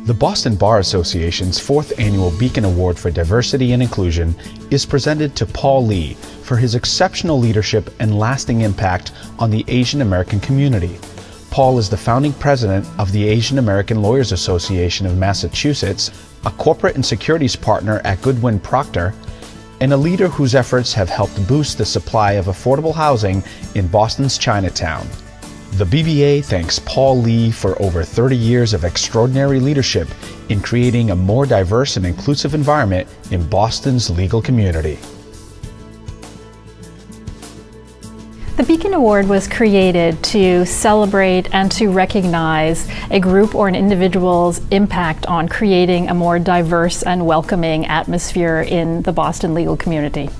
The Boston Bar Association's 4th Annual Beacon Award for Diversity and Inclusion is presented to Paul Lee for his exceptional leadership and lasting impact on the Asian American community. Paul is the founding president of the Asian American Lawyers Association of Massachusetts, a corporate and securities partner at Goodwin Procter, and a leader whose efforts have helped boost the supply of affordable housing in Boston's Chinatown. The BBA thanks Paul Lee for over 30 years of extraordinary leadership in creating a more diverse and inclusive environment in Boston's legal community. The Beacon Award was created to celebrate and to recognize a group or an individual's impact on creating a more diverse and welcoming atmosphere in the Boston legal community.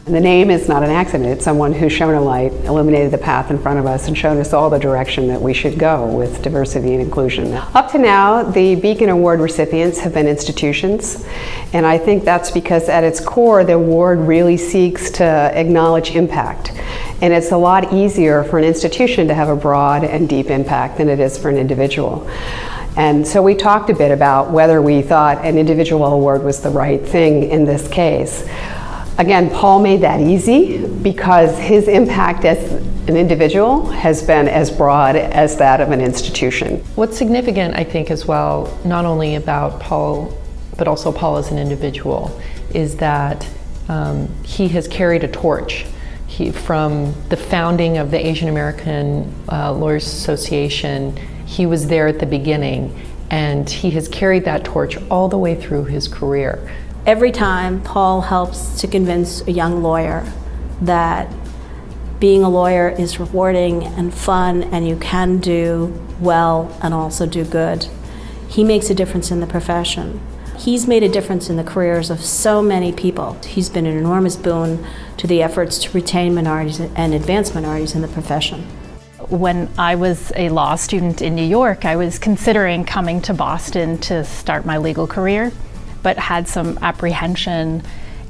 And the name is not an accident. It's someone who's shown a light, illuminated the path in front of us, and shown us all the direction that we should go with diversity and inclusion. Up to now, the Beacon Award recipients have been institutions, and I think that's because at its core, the award really seeks to acknowledge impact. And it's a lot easier for an institution to have a broad and deep impact than it is for an individual. And so we talked a bit about whether we thought an individual award was the right thing in this case. Again, Paul made that easy because his impact as an individual has been as broad as that of an institution. What's significant, I think, as well, not only about Paul, but also Paul as an individual, is that he has carried a torch. From the founding of the Asian American Lawyers Association, he was there at the beginning, and he has carried that torch all the way through his career. Every time Paul helps to convince a young lawyer that being a lawyer is rewarding and fun and you can do well and also do good, he makes a difference in the profession. He's made a difference in the careers of so many people. He's been an enormous boon to the efforts to retain minorities and advance minorities in the profession. When I was a law student in New York, I was considering coming to Boston to start my legal career, but had some apprehension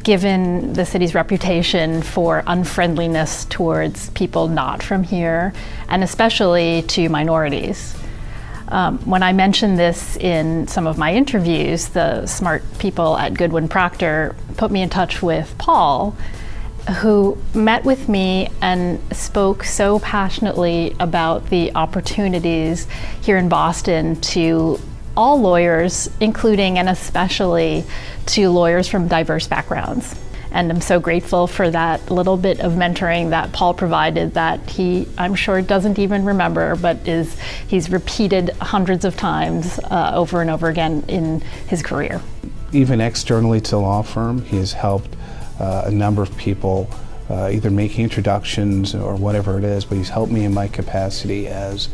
given the city's reputation for unfriendliness towards people not from here, and especially to minorities. When I mentioned this in some of my interviews, the smart people at Goodwin Procter put me in touch with Paul, who met with me and spoke so passionately about the opportunities here in Boston to all lawyers, including and especially to lawyers from diverse backgrounds. And I'm so grateful for that little bit of mentoring that Paul provided that he, I'm sure, doesn't even remember, but he's repeated hundreds of times over and over again in his career. Even externally to the law firm, he has helped a number of people either making introductions or whatever it is, but he's helped me in my capacity as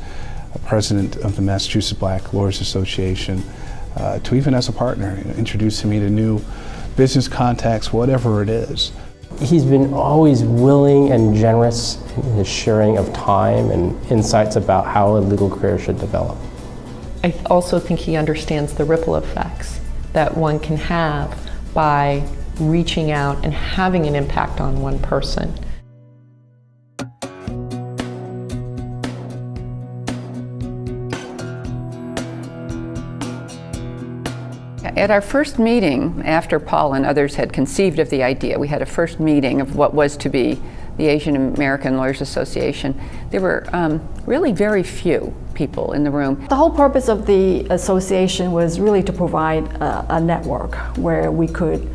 president of the Massachusetts Black Lawyers Association, to even as a partner, introducing me to new business contacts, whatever it is. He's been always willing and generous in his sharing of time and insights about how a legal career should develop. I also think he understands the ripple effects that one can have by reaching out and having an impact on one person. At our first meeting, after Paul and others had conceived of the idea, we had a first meeting of what was to be the Asian American Lawyers Association. There were really very few people in the room. The whole purpose of the association was really to provide a network where we could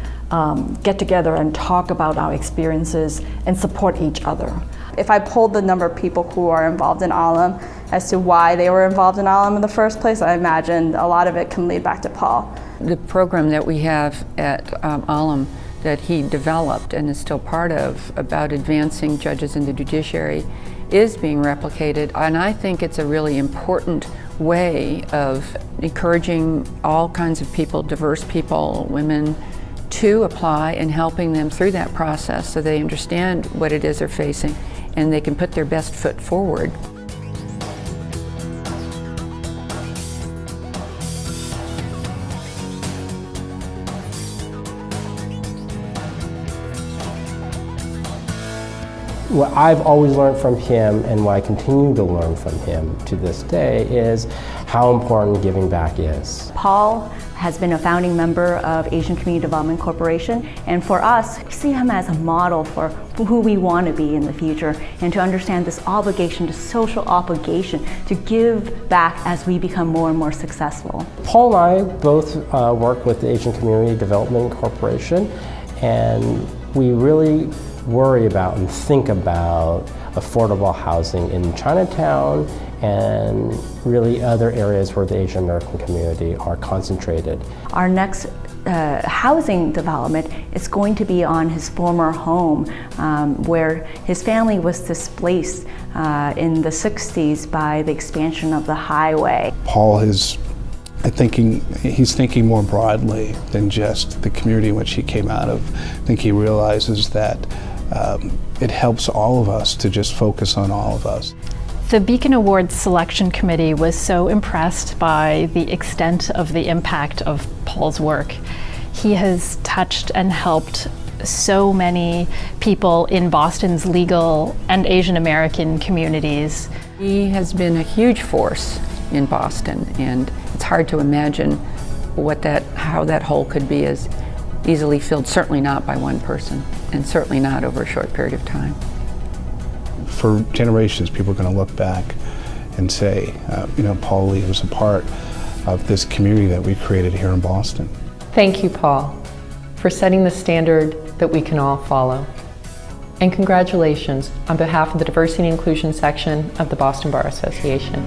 get together and talk about our experiences and support each other. If I polled the number of people who are involved in AALAM as to why they were involved in AALAM in the first place, I imagine a lot of it can lead back to Paul. The program that we have at AALAM that he developed and is still part of about advancing judges in the judiciary is being replicated, and I think it's a really important way of encouraging all kinds of people, diverse people, women, to apply and helping them through that process so they understand what it is they're facing and they can put their best foot forward. what I've always learned from him and what I continue to learn from him to this day is how important giving back is. Paul has been a founding member of Asian Community Development Corporation, and for us, we see him as a model for who we want to be in the future, and to understand this obligation, this social obligation to give back as we become more and more successful. Paul and I both work with the Asian Community Development Corporation, and we really worry about and think about affordable housing in Chinatown and really other areas where the Asian American community are concentrated. Our next housing development is going to be on his former home, where his family was displaced in the 60s by the expansion of the highway. Paul is he's thinking more broadly than just the community in which he came out of. I think he realizes that it helps all of us to just focus on all of us. The Beacon Awards Selection Committee was so impressed by the extent of the impact of Paul's work. He has touched and helped so many people in Boston's legal and Asian American communities. He has been a huge force in Boston, and it's hard to imagine how that hole could be as easily filled, certainly not by one person, and certainly not over a short period of time. For generations, people are going to look back and say, Paul Lee was a part of this community that we created here in Boston. Thank you, Paul, for setting the standard that we can all follow. And congratulations on behalf of the Diversity and Inclusion section of the Boston Bar Association.